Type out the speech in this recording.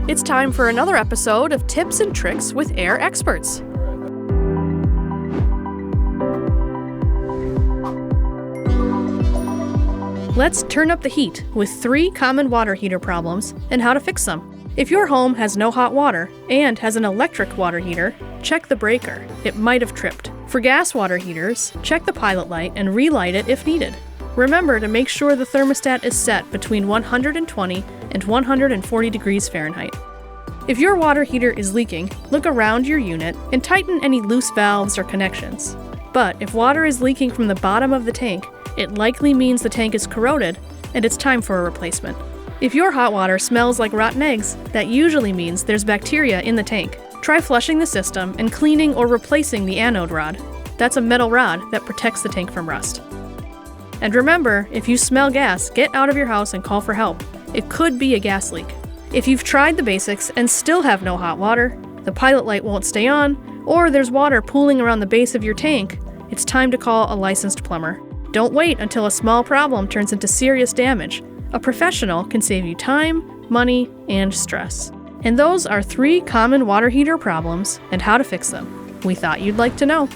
It's time for another episode of Tips and Tricks with Air Experts. Let's turn up the heat with 3 common water heater problems and how to fix them. If your home has no hot water and has an electric water heater, check the breaker. It might have tripped. For gas water heaters, check the pilot light and relight it if needed. Remember to make sure the thermostat is set between 120 and 140 degrees Fahrenheit. If your water heater is leaking, look around your unit and tighten any loose valves or connections. But if water is leaking from the bottom of the tank, it likely means the tank is corroded and it's time for a replacement. If your hot water smells like rotten eggs, that usually means there's bacteria in the tank. Try flushing the system and cleaning or replacing the anode rod. That's a metal rod that protects the tank from rust. And remember, if you smell gas, get out of your house and call for help. It could be a gas leak. If you've tried the basics and still have no hot water, the pilot light won't stay on, or there's water pooling around the base of your tank, it's time to call a licensed plumber. Don't wait until a small problem turns into serious damage. A professional can save you time, money, and stress. And those are 3 common water heater problems and how to fix them. We thought you'd like to know.